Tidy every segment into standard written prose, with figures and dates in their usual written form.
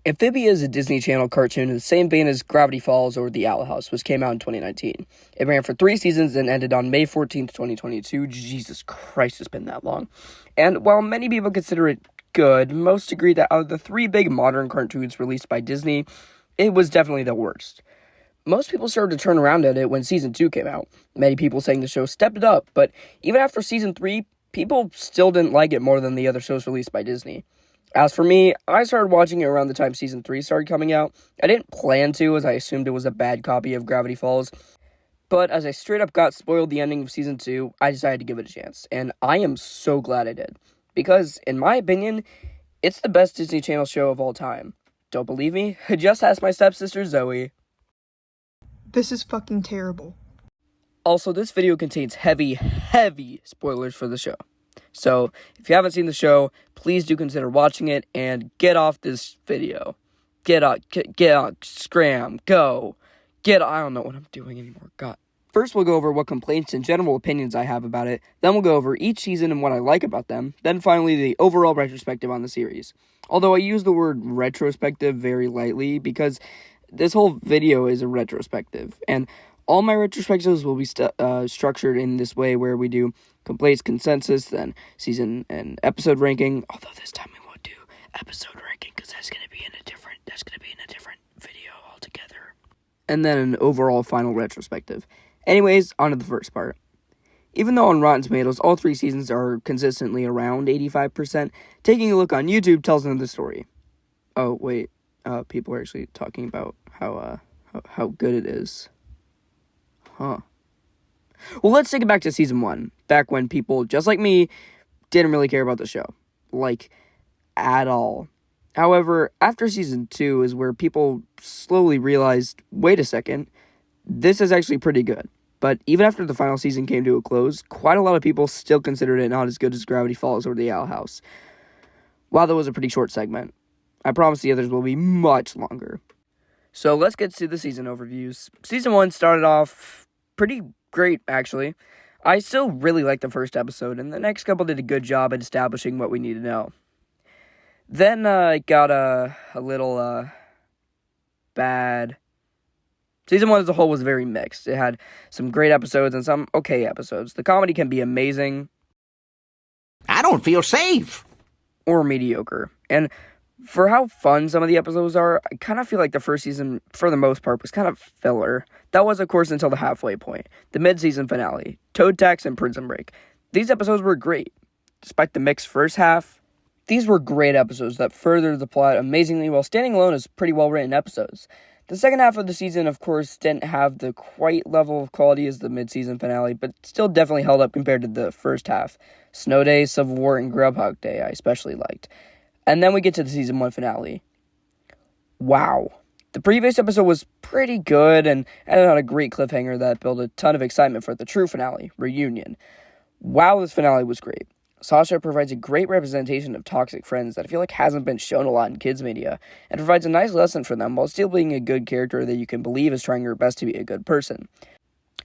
Amphibia is a Disney Channel cartoon in the same vein as Gravity Falls or The Owl House, which came out in 2019. It ran for 3 seasons and ended on May 14th, 2022. Jesus Christ, it's been that long. And while many people consider it good, most agree that out of the 3 big modern cartoons released by Disney, it was definitely the worst. Most people started to turn around at it when Season 2 came out. Many people saying the show stepped it up, but even after Season 3, people still didn't like it more than the other shows released by Disney. As for me, I started watching it around the time Season 3 started coming out. I didn't plan to, as I assumed it was a bad copy of Gravity Falls. But as I straight up got spoiled the ending of Season 2, I decided to give it a chance. And I am so glad I did. Because, in my opinion, it's the best Disney Channel show of all time. Don't believe me? Just ask my stepsister Zoe. This is fucking terrible. Also, this video contains heavy spoilers for the show. So, if you haven't seen the show, please do consider watching it and get off this video. Get on, scram, go. I don't know what I'm doing anymore, God. First, we'll go over what complaints and general opinions I have about it. Then we'll go over each season and what I like about them. Then finally, the overall retrospective on the series. Although I use the word retrospective very lightly because this whole video is a retrospective. And all my retrospectives will be structured in this way where we do complaints, consensus, then season and episode ranking. Although this time we won't do episode ranking because that's gonna be in a different video altogether. And then an overall final retrospective. Anyways, on to the first part. Even though on Rotten Tomatoes all 3 seasons are consistently around 85%, taking a look on YouTube tells another story. Oh wait, people are actually talking about how good it is. Huh. Well, let's take it back to Season 1, back when people, just like me, didn't really care about the show. Like, at all. However, after Season 2 is where people slowly realized, wait a second, this is actually pretty good. But even after the final season came to a close, quite a lot of people still considered it not as good as Gravity Falls or The Owl House. While that was a pretty short segment, I promise the others will be much longer. So let's get to the season overviews. Season 1 started off pretty great, actually. I still really liked the first episode, and the next couple did a good job at establishing what we need to know. Then it got a little bad. Season 1 as a whole was very mixed. It had some great episodes and some okay episodes. The comedy can be amazing. I don't feel safe. Or mediocre. And for how fun some of the episodes are, I kind of feel like the first season, for the most part, was kind of filler. That was, of course, until the halfway point. The mid-season finale. Toad Tax and Prison Break. These episodes were great. Despite the mixed first half, these were great episodes that furthered the plot amazingly while standing alone as pretty well-written episodes. The second half of the season, of course, didn't have the quite level of quality as the mid-season finale, but still definitely held up compared to the first half. Snow Day, Civil War, and Groundhog Day I especially liked. And then we get to the Season 1 finale. Wow. The previous episode was pretty good and ended on a great cliffhanger that built a ton of excitement for the true finale, Reunion. Wow, this finale was great. Sasha provides a great representation of toxic friends that I feel like hasn't been shown a lot in kids' media, and provides a nice lesson for them while still being a good character that you can believe is trying her best to be a good person.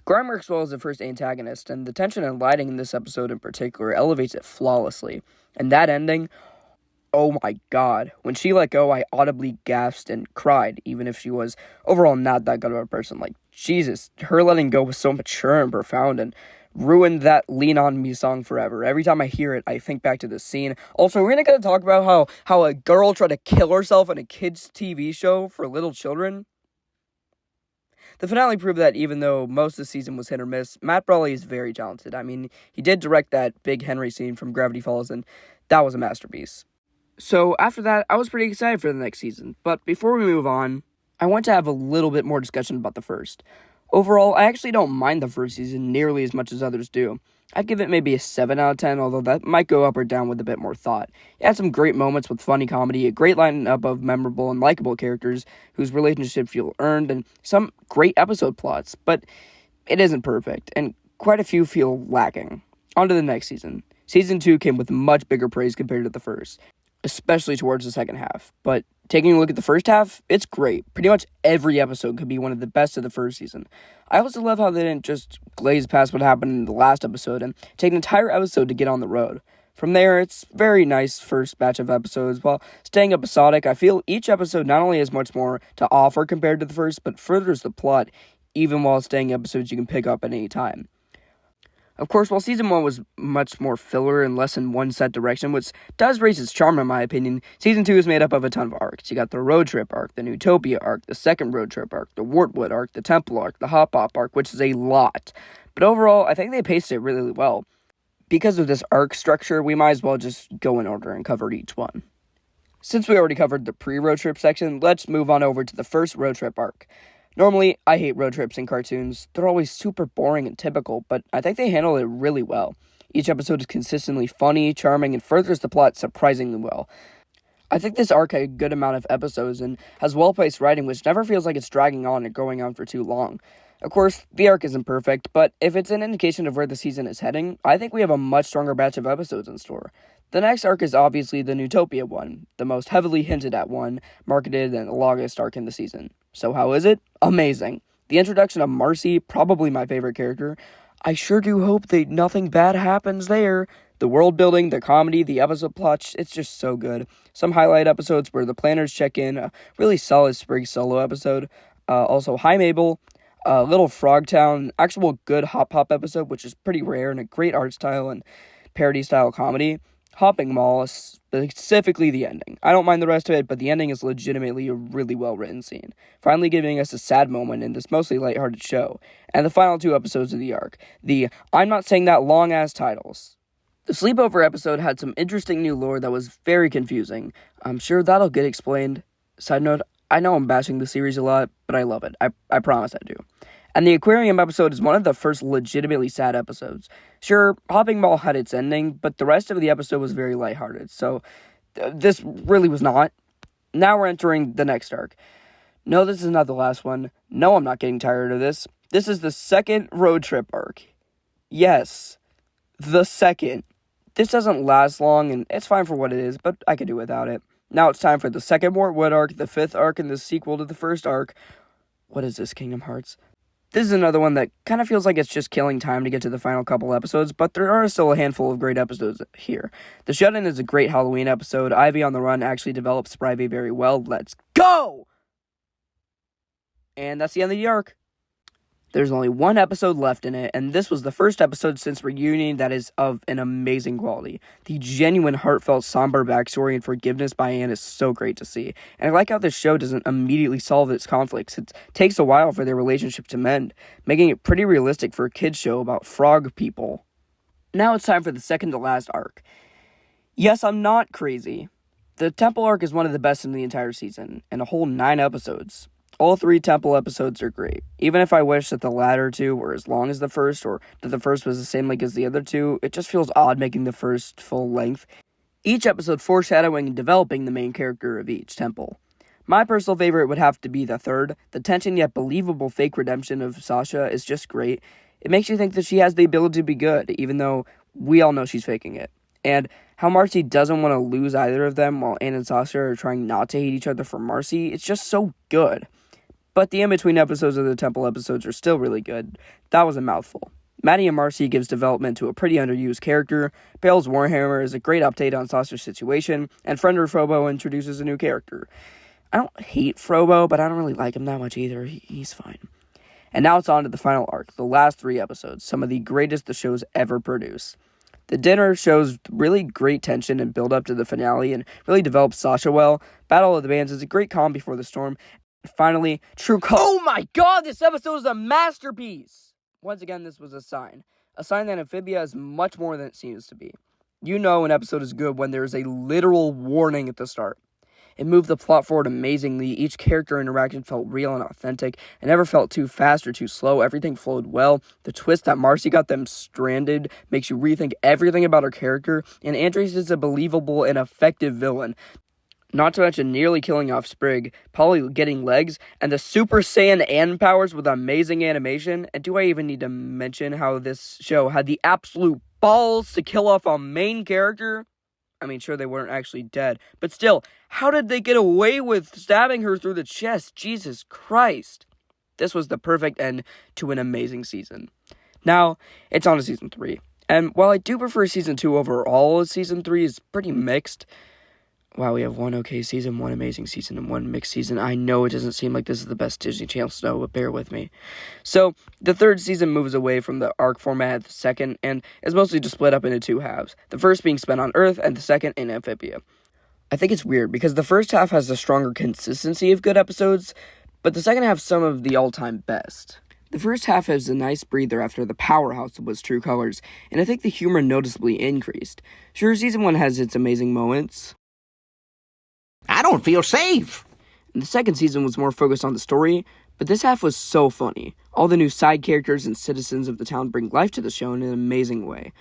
Grime works well as the first antagonist, and the tension and lighting in this episode in particular elevates it flawlessly. And that ending, oh my god. When she let go, I audibly gasped and cried, even if she was overall not that good of a person. Like, Jesus, her letting go was so mature and profound and ruined that Lean On Me song forever. Every time I hear it, I think back to this scene. Also, we're gonna talk about how a girl tried to kill herself in a kids' TV show for little children. The finale proved that even though most of the season was hit or miss, Matt Brawley is very talented. I mean, he did direct that Big Henry scene from Gravity Falls, and that was a masterpiece. So after that, I was pretty excited for the next season. But before we move on, I want to have a little bit more discussion about the first. Overall, I actually don't mind the first season nearly as much as others do. I'd give it maybe a 7 out of 10, although that might go up or down with a bit more thought. It had some great moments with funny comedy, a great lineup of memorable and likable characters whose relationships feel earned, and some great episode plots, but it isn't perfect, and quite a few feel lacking. On to the next season. Season 2 came with much bigger praise compared to the first, especially towards the second half, but taking a look at the first half, it's great. Pretty much every episode could be one of the best of the first season. I also love how they didn't just glaze past what happened in the last episode and take an entire episode to get on the road. From there, it's very nice first batch of episodes. While staying episodic, I feel each episode not only has much more to offer compared to the first, but furthers the plot, even while staying episodes you can pick up at any time. Of course, while Season 1 was much more filler and less in one set direction, which does raise its charm in my opinion, Season 2 is made up of a ton of arcs. You got the road trip arc, the Newtopia arc, the second road trip arc, the Wartwood arc, the Temple arc, the Hop Hop arc, which is a lot. But overall, I think they paced it really well. Because of this arc structure, we might as well just go in order and cover each one. Since we already covered the pre-road trip section, let's move on over to the first road trip arc. Normally, I hate road trips in cartoons. They're always super boring and typical, but I think they handle it really well. Each episode is consistently funny, charming, and furthers the plot surprisingly well. I think this arc had a good amount of episodes and has well-paced writing, which never feels like it's dragging on and going on for too long. Of course, the arc isn't perfect, but if it's an indication of where the season is heading, I think we have a much stronger batch of episodes in store. The next arc is obviously the Newtopia one, the most heavily hinted at one, marketed, and the longest arc in the season. So how is it? Amazing. The introduction of Marcy, probably my favorite character. I sure do hope that nothing bad happens there. The world building, the comedy, the episode plots, it's just so good. Some highlight episodes where the planners check in, a really solid Sprig solo episode. Also, Hi Mabel, Little Frogtown, actual good Hop Hop episode, which is pretty rare, and a great art style and parody style comedy. Hopping Mall, specifically the ending. I don't mind the rest of it, but the ending is legitimately a really well-written scene, finally giving us a sad moment in this mostly lighthearted show. And the final 2 episodes of the arc, the I'm not saying that long-ass titles. The sleepover episode had some interesting new lore that was very confusing. I'm sure that'll get explained. Side note, I know I'm bashing the series a lot, but I love it. I promise I do. And the aquarium episode is one of the first legitimately sad episodes. Sure, Hopping Mall had its ending, but the rest of the episode was very lighthearted, so this really was not. Now we're entering the next arc. No, this is not the last one. No, I'm not getting tired of this. This is the second road trip arc. Yes, the second. This doesn't last long, and it's fine for what it is, but I could do without it. Now it's time for the second Wartwood arc, the 5th arc, and the sequel to the first arc. What is this, Kingdom Hearts? This is another one that kind of feels like it's just killing time to get to the final couple episodes, but there are still a handful of great episodes here. The Shut-In is a great Halloween episode. Ivy on the Run actually develops Spivey very well. Let's go! And that's the end of the arc. There's only one episode left in it, and this was the first episode since Reunion that is of an amazing quality. The genuine, heartfelt, somber backstory and forgiveness by Anne is so great to see, and I like how this show doesn't immediately solve its conflicts. It takes a while for their relationship to mend, making it pretty realistic for a kid's show about frog people. Now it's time for the second to last arc. Yes, I'm not crazy. The Temple arc is one of the best in the entire season, and a whole 9 episodes. All 3 Temple episodes are great, even if I wish that the latter 2 were as long as the first, or that the first was the same length as the other 2. It just feels odd making the first full length. Each episode foreshadowing and developing the main character of each Temple. My personal favorite would have to be the third. The tension yet believable fake redemption of Sasha is just great. It makes you think that she has the ability to be good, even though we all know she's faking it. And how Marcy doesn't want to lose either of them while Anne and Sasha are trying not to hate each other for Marcy, it's just so good. But the in-between episodes of the Temple episodes are still really good. That was a mouthful. Maddie and Marcy gives development to a pretty underused character, Bale's Warhammer is a great update on Sasha's situation, and Friender Frobo introduces a new character. I don't hate Frobo, but I don't really like him that much either. He's fine. And now it's on to the final arc, the last 3 episodes, some of the greatest the show's ever produced. The dinner shows really great tension and build up to the finale and really develops Sasha well. Battle of the Bands is a great calm before the storm. Finally, oh my god, this episode is a masterpiece! Once again, this was a sign that Amphibia is much more than it seems to be. You know an episode is good when there is a literal warning at the start. It moved the plot forward amazingly, each character interaction felt real and authentic, it never felt too fast or too slow, everything flowed well. The twist that Marcy got them stranded makes you rethink everything about her character, and Andres is a believable and effective villain. Not to mention nearly killing off Sprig, Polly getting legs, and the Super Saiyan Ann powers with amazing animation. And do I even need to mention how this show had the absolute balls to kill off a main character? I mean, sure, they weren't actually dead, but still, how did they get away with stabbing her through the chest? Jesus Christ. This was the perfect end to an amazing season. Now, it's on to Season 3. And while I do prefer Season 2 overall, Season 3 is pretty mixed. Wow, we have one okay season, one amazing season, and one mixed season. I know it doesn't seem like this is the best Disney Channel show, but bear with me. So, the third season moves away from the arc format of the second, and is mostly just split up into two halves. The first being spent on Earth, and the second in Amphibia. I think it's weird, because the first half has a stronger consistency of good episodes, but the second half some of the all-time best. The first half has a nice breather after the powerhouse was True Colors, and I think the humor noticeably increased. Sure, Season 1 has its amazing moments. I don't feel safe. And the second season was more focused on the story, but this half was so funny. All the new side characters and citizens of the town bring life to the show in an amazing way.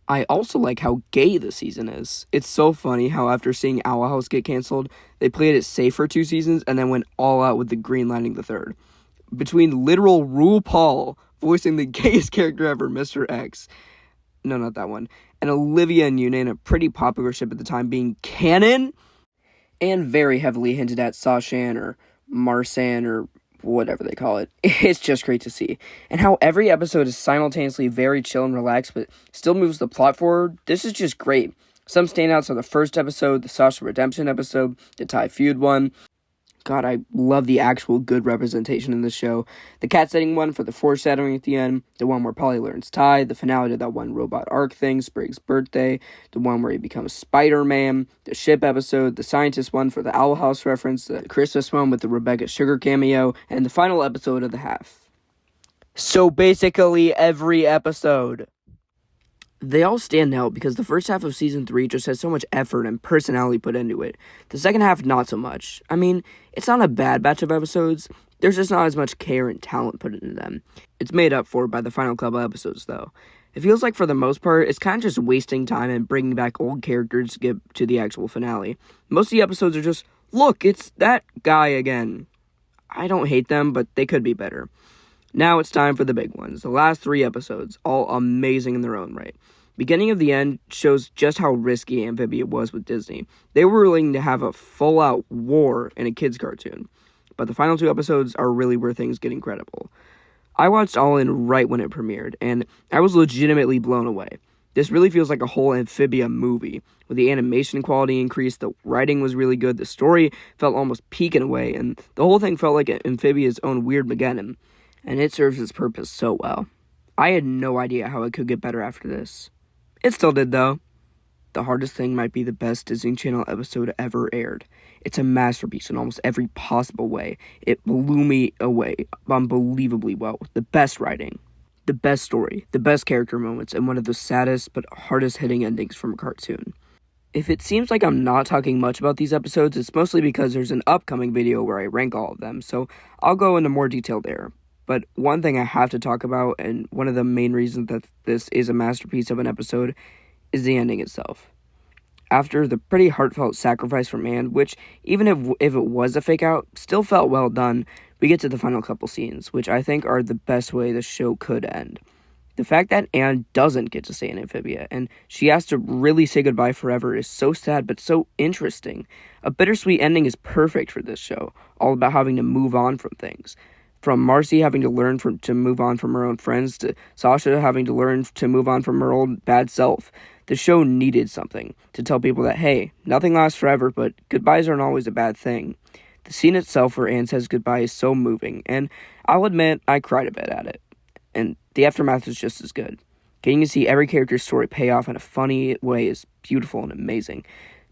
I also like how gay the season is. It's so funny how after seeing Owl House get canceled, they played it safe for 2 seasons and then went all out with the greenlighting the third. Between literal RuPaul voicing the gayest character ever, Mr. X. No, not that one. And Olivia and Yuna in a pretty popular ship at the time being canon, and very heavily hinted at Sashan or Marsan or whatever they call it. It's just great to see. And how every episode is simultaneously very chill and relaxed, but still moves the plot forward. This is just great. Some standouts are the first episode, the Sasha Redemption episode, the Thai Feud one. God, I love the actual good representation in the show. The cat setting one for the foreshadowing at the end, the one where Polly learns Thai, the finale to that one robot arc thing, Sprig's birthday, the one where he becomes Spider-Man, the ship episode, the scientist one for the Owl House reference, the Christmas one with the Rebecca Sugar cameo, and the final episode of the half. So basically every episode. They all stand out because the first half of Season 3 just has so much effort and personality put into it. The second half, not so much. I mean, it's not a bad batch of episodes, there's just not as much care and talent put into them. It's made up for by the final couple episodes, though. It feels like, for the most part, it's kind of just wasting time and bringing back old characters to get to the actual finale. Most of the episodes are just, look, it's that guy again. I don't hate them, but they could be better. Now it's time for the big ones. The last 3 episodes, all amazing in their own right. Beginning of the End shows just how risky Amphibia was with Disney. They were willing to have a full-out war in a kids' cartoon. But the final 2 episodes are really where things get incredible. I watched All In right when it premiered, and I was legitimately blown away. This really feels like a whole Amphibia movie. With the animation quality increased, the writing was really good, the story felt almost peak in a way, and the whole thing felt like Amphibia's own weird Mageddon. And it serves its purpose so well. I had no idea how it could get better after this. It still did, though. The Hardest Thing might be the best Disney Channel episode ever aired. It's a masterpiece in almost every possible way. It blew me away unbelievably well. The best writing, the best story, the best character moments, and one of the saddest but hardest-hitting endings from a cartoon. If it seems like I'm not talking much about these episodes, it's mostly because there's an upcoming video where I rank all of them, so I'll go into more detail there. But one thing I have to talk about, and one of the main reasons that this is a masterpiece of an episode, is the ending itself. After the pretty heartfelt sacrifice from Anne, which, even if it was a fake out, still felt well done, we get to the final couple scenes, which I think are the best way the show could end. The fact that Anne doesn't get to stay in Amphibia, and she has to really say goodbye forever, is so sad but so interesting. A bittersweet ending is perfect for this show, all about having to move on from things. From Marcy having to learn to move on from her own friends, to Sasha having to learn to move on from her old bad self. The show needed something to tell people that, hey, nothing lasts forever, but goodbyes aren't always a bad thing. The scene itself where Anne says goodbye is so moving, and I'll admit I cried a bit at it. And the aftermath is just as good. Getting to see every character's story pay off in a funny way is beautiful and amazing.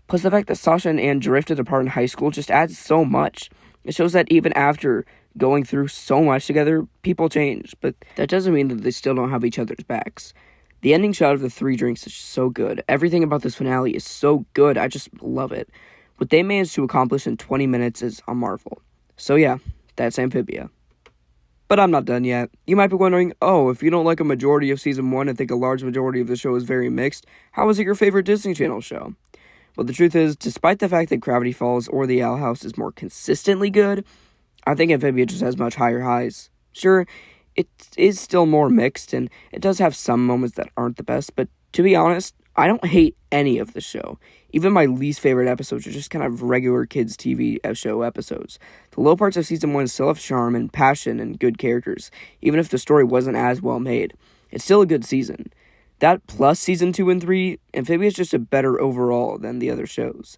Plus, the fact that Sasha and Anne drifted apart in high school just adds so much. It shows that even after going through so much together, people change, but that doesn't mean that they still don't have each other's backs. The ending shot of the 3 drinks is so good. Everything about this finale is so good, I just love it. What they managed to accomplish in 20 minutes is a marvel. So yeah, that's Amphibia. But I'm not done yet. You might be wondering, oh, if you don't like a majority of Season 1 and think a large majority of the show is very mixed, how is it your favorite Disney Channel show? Well, the truth is, despite the fact that Gravity Falls or The Owl House is more consistently good, I think Amphibia just has much higher highs. Sure, it is still more mixed, and it does have some moments that aren't the best, but to be honest, I don't hate any of the show. Even my least favorite episodes are just kind of regular kids' TV show episodes. The low parts of Season 1 still have charm and passion and good characters, even if the story wasn't as well made. It's still a good season. That plus season 2 and 3, Amphibia is just a better overall than the other shows.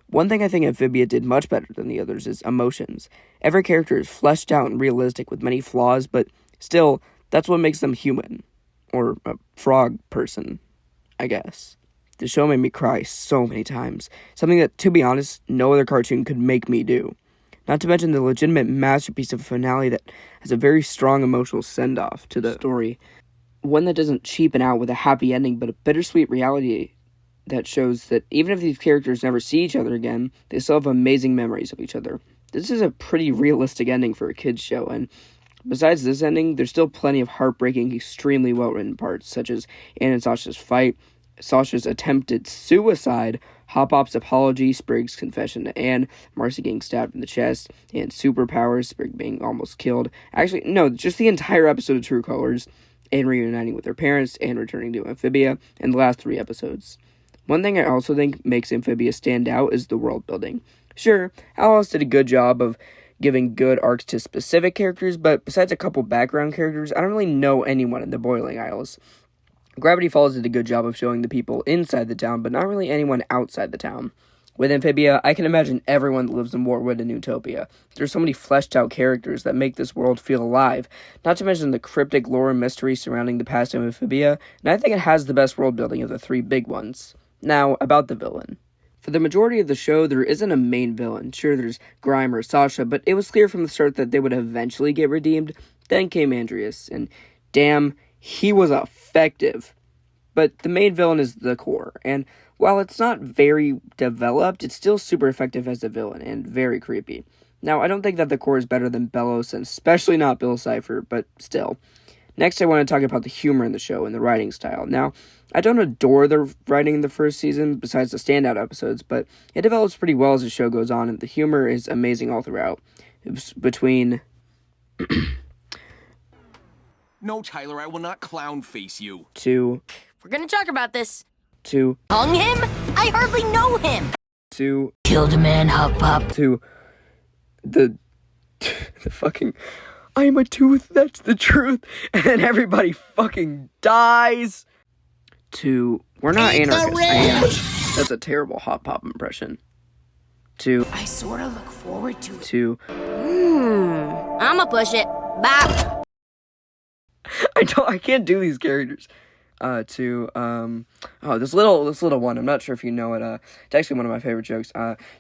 One thing I think Amphibia did much better than the others is emotions. Every character is fleshed out and realistic with many flaws, but still, that's what makes them human. Or a frog person, I guess. The show made me cry so many times. Something that, to be honest, no other cartoon could make me do. Not to mention the legitimate masterpiece of a finale that has a very strong emotional send-off to the story. One that doesn't cheapen out with a happy ending, but a bittersweet reality that shows that even if these characters never see each other again, they still have amazing memories of each other. This is a pretty realistic ending for a kid's show, and besides this ending, there's still plenty of heartbreaking, extremely well-written parts, such as Anne and Sasha's fight, Sasha's attempted suicide, Hop Hop's apology, Sprig's confession to Anne, Marcy getting stabbed in the chest, and superpowers, Sprig being almost killed. Actually, no, just the entire episode of True Colors, Anne reuniting with her parents, Anne returning to Amphibia, and the last 3 episodes. One thing I also think makes Amphibia stand out is the world building. Sure, Alice did a good job of giving good arcs to specific characters, but besides a couple background characters, I don't really know anyone in the Boiling Isles. Gravity Falls did a good job of showing the people inside the town, but not really anyone outside the town. With Amphibia, I can imagine everyone that lives in Wartwood and Utopia. There's so many fleshed out characters that make this world feel alive, not to mention the cryptic lore and mystery surrounding the past of Amphibia, and I think it has the best world building of the 3 big ones. Now, about the villain. For the majority of the show, there isn't a main villain. Sure, there's Grime or Sasha, but it was clear from the start that they would eventually get redeemed. Then came Andreas, and damn, he was effective. But the main villain is the core, and while it's not very developed, it's still super effective as a villain, and very creepy. Now, I don't think that the core is better than Bellows, and especially not Bill Cipher, but still. Next, I want to talk about the humor in the show and the writing style. Now, I don't adore the writing in the first season, besides the standout episodes, but it develops pretty well as the show goes on, and the humor is amazing all throughout. It's between... No, Tyler, I will not clown face you. We're gonna talk about this. To... Hung him? I hardly know him. To... Killed a man, Hop Hop. To... The fucking... I'm a tooth, that's the truth, and then everybody fucking dies. To, we're not anarchists. I am. That's a terrible Hop Pop impression. To, I sorta look forward to it. To, I'ma push it. Bop. I can't do these characters. This little one, I'm not sure if you know it, it's actually one of my favorite jokes.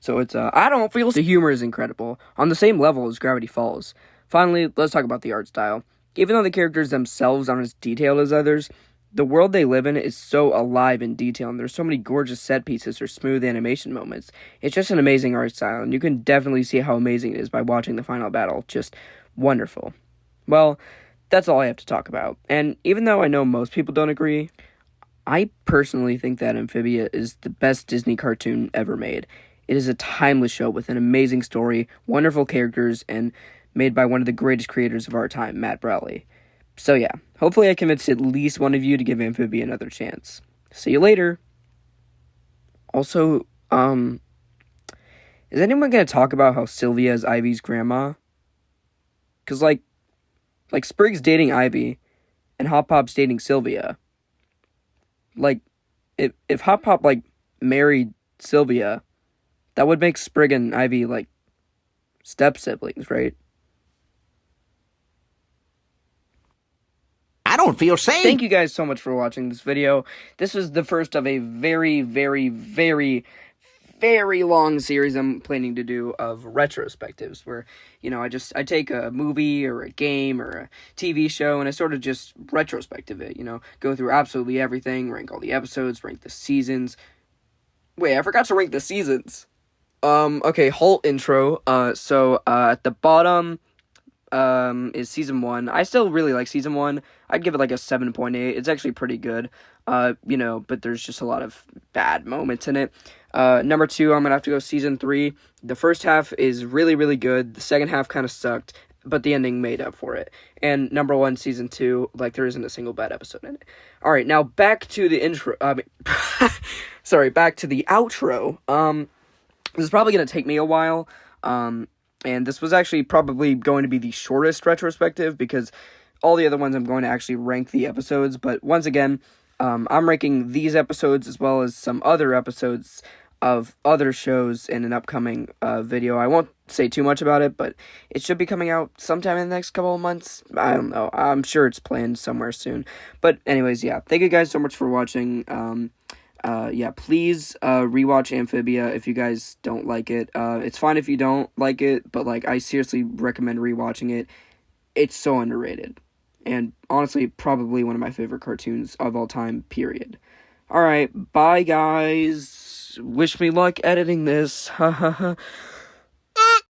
So it's, I don't feel, the humor is incredible, on the same level as Gravity Falls. Finally, let's talk about the art style. Even though the characters themselves aren't as detailed as others, the world they live in is so alive in detail, and there's so many gorgeous set pieces or smooth animation moments. It's just an amazing art style, and you can definitely see how amazing it is by watching the final battle. Just wonderful. Well, that's all I have to talk about. And even though I know most people don't agree, I personally think that Amphibia is the best Disney cartoon ever made. It is a timeless show with an amazing story, wonderful characters, and made by one of the greatest creators of our time, Matt Braley. So yeah, hopefully I convinced at least one of you to give Amphibia another chance. See you later. Also, is anyone gonna talk about how Sylvia is Ivy's grandma? Cause like Sprig's dating Ivy, and Hop Pop's dating Sylvia. Like, if Hop Pop, married Sylvia, that would make Sprig and Ivy, step-siblings, right? I don't feel safe. Thank you guys so much for watching this video. This was the first of a very, very, very, very long series I'm planning to do of retrospectives where, I take a movie or a game or a TV show and I sort of just retrospective it, go through absolutely everything, rank all the episodes, rank the seasons. Wait, I forgot to rank the seasons. Okay, halt intro. So at the bottom is season 1. I still really like season 1. I'd give it a 7.8. It's actually pretty good. But there's just a lot of bad moments in it. Number 2, I'm gonna have to go season 3. The first half is really, really good. The second half kind of sucked, but the ending made up for it. And number 1, season 2, there isn't a single bad episode in it. Alright, now back to the intro. Back to the outro. This is probably gonna take me a while. And this was actually probably going to be the shortest retrospective because all the other ones I'm going to actually rank the episodes. But once again, I'm ranking these episodes as well as some other episodes of other shows in an upcoming video. I won't say too much about it, but it should be coming out sometime in the next couple of months. I don't know. I'm sure it's planned somewhere soon. But anyways, yeah. Thank you guys so much for watching. Please rewatch Amphibia if you guys don't like it. It's fine if you don't like it, but like I seriously recommend rewatching it. It's so underrated. And honestly, probably one of my favorite cartoons of all time, period. Alright, bye guys. Wish me luck editing this.